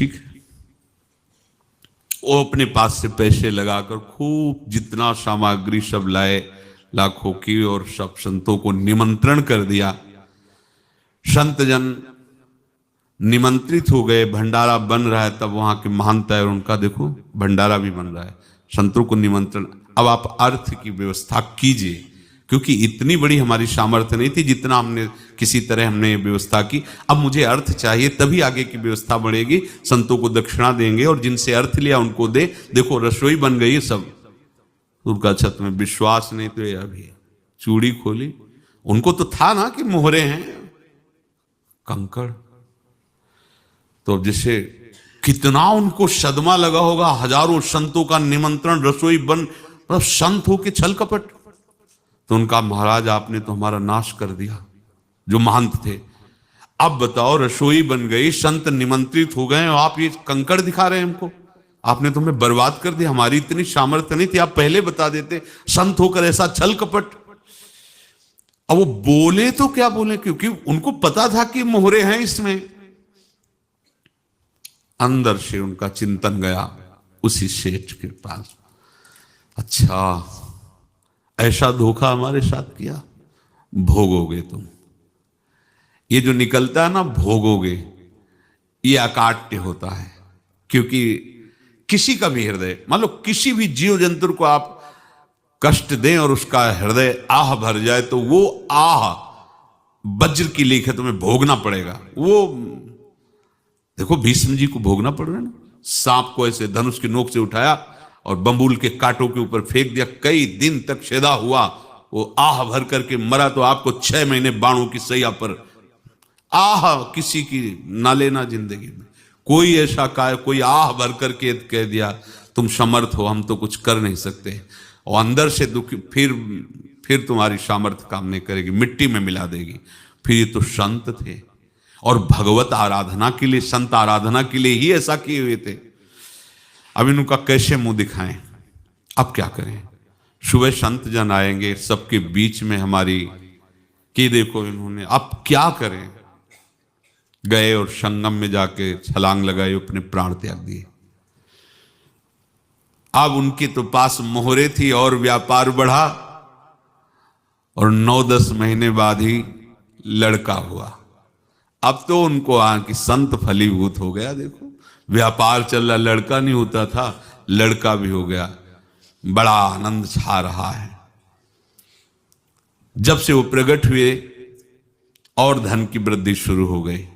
ठीक है। वो अपने पास से पैसे लगाकर खूब जितना सामग्री सब लाए लाखों की, और सब संतों को निमंत्रण कर दिया। संत जन निमंत्रित हो गए, भंडारा बन रहा है। तब वहां के महंत है, और उनका देखो भंडारा भी बन रहा है, संतों को निमंत्रण। अब आप अर्थ की व्यवस्था कीजिए, क्योंकि इतनी बड़ी हमारी सामर्थ्य नहीं थी जितना हमने किसी तरह हमने व्यवस्था की। अब मुझे अर्थ चाहिए, तभी आगे की व्यवस्था बढ़ेगी। संतों को दक्षिणा देंगे और जिनसे अर्थ लिया उनको दे। देखो रसोई बन गई सब। उनका छत में विश्वास नहीं तो ये अभी चूड़ी खोली। उनको तो था ना कि मोहरे हैं कंकड़। तो जैसे कितना उनको सदमा लगा होगा, हजारों संतों का निमंत्रण, रसोई बन, मतलब संत हो के छल कपट। तो उनका महाराज आपने तो हमारा नाश कर दिया, जो महंत थे। अब बताओ रसोई बन गई, संत निमंत्रित हो गए, और आप ये कंकड़ दिखा रहे हैं हमको। आपने तो हमें बर्बाद कर दिया, हमारी इतनी सामर्थ्य नहीं थी, आप पहले बता देते। संत होकर ऐसा छल कपट। अब वो बोले तो क्या बोले, क्योंकि उनको पता था कि मोहरे हैं इसमें। अंदर से उनका चिंतन गया उसी सेठ के पास, अच्छा ऐसा धोखा हमारे साथ किया, भोगोगे तुम। ये जो निकलता है ना भोगोगे, ये अकाट्य होता है। क्योंकि किसी का भी हृदय, मान लो किसी भी जीव जंतु को आप कष्ट दें और उसका हृदय आह भर जाए, तो वो आह वज्र की लीक है, तुम्हें भोगना पड़ेगा। वो देखो भीष्म जी को भोगना पड़ रहा है ना। सांप को ऐसे धनुष की नोक से उठाया और बंबूल के कांटों के ऊपर फेंक दिया, कई दिन तक छेदा हुआ, वो आह भर करके मरा। तो आपको 6 महीने बाणों की सैया पर आह किसी की ना लेना जिंदगी में। कोई ऐसा कोई आह भर करके कह दिया तुम समर्थ हो, हम तो कुछ कर नहीं सकते, और अंदर से दुखी, फिर तुम्हारी सामर्थ्य काम नहीं करेगी, मिट्टी में मिला देगी। फिर ये तो संत थे, और भगवत आराधना के लिए, संत आराधना के लिए ही ऐसा किए हुए थे। अब इनका कैसे मुंह दिखाएं, अब क्या करें। सुबह संत जन आएंगे, सबके बीच में हमारी कि देखो इन्होंने, अब क्या करें। गए और संगम में जाके छलांग लगाई, अपने प्राण त्याग दिए। अब उनके तो पास मोहरे थी और व्यापार बढ़ा, और 9-10 महीने बाद ही लड़का हुआ। अब तो उनको कि संत फलीभूत हो गया। देखो व्यापार चल रहा, लड़का नहीं होता था, लड़का भी हो गया। बड़ा आनंद छा रहा है। जब से वो प्रकट हुए और धन की वृद्धि शुरू हो गई,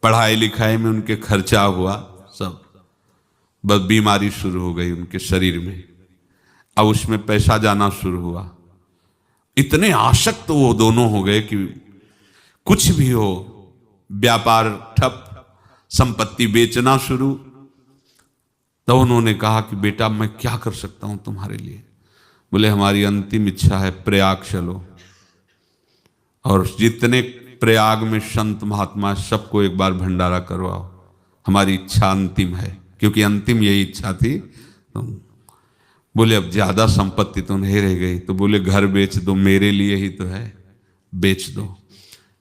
पढ़ाई लिखाई में उनके खर्चा हुआ सब, बस बीमारी शुरू हो गई उनके शरीर में। अब उसमें पैसा जाना शुरू हुआ। इतने आसक्त तो वो दोनों हो गए कि कुछ भी हो, व्यापार ठप, संपत्ति बेचना शुरू। तो उन्होंने कहा कि बेटा मैं क्या कर सकता हूं तुम्हारे लिए। बोले हमारी अंतिम इच्छा है प्रयाग चलो, और जितने प्रयाग में संत महात्मा सबको एक बार भंडारा करवाओ, हमारी इच्छा अंतिम है। क्योंकि अंतिम यही इच्छा थी। तो बोले अब ज्यादा संपत्ति तो नहीं रह गई। तो बोले घर बेच दो, मेरे लिए ही तो है, बेच दो।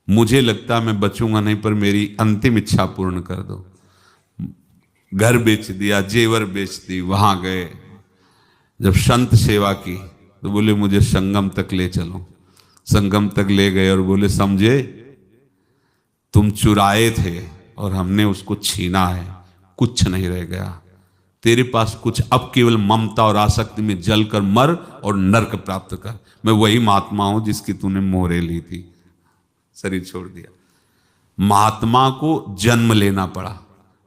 मुझे लगता मैं बचूंगा नहीं, पर मेरी अंतिम इच्छा पूर्ण कर दो। घर बेच दिया, जेवर बेच दी। वहां गए, जब संत सेवा की तो बोले मुझे संगम तक ले चलो। संगम तक ले गए और बोले समझे तुम चुराए थे और हमने उसको छीना है, कुछ नहीं रह गया तेरे पास कुछ। अब केवल ममता और आसक्ति में जलकर मर और नरक प्राप्त कर। मैं वही महात्मा हूं जिसकी तूने मोहरे ली थी, शरीर छोड़ दिया। महात्मा को जन्म लेना पड़ा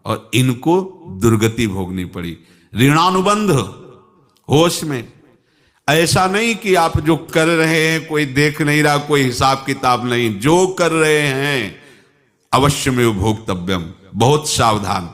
और इनको दुर्गति भोगनी पड़ी। ऋणानुबंध होश में। ऐसा नहीं कि आप जो कर रहे हैं कोई देख नहीं रहा, कोई हिसाब किताब नहीं। जो कर रहे हैं अवश्य में भोक्तव्यम, बहुत सावधान।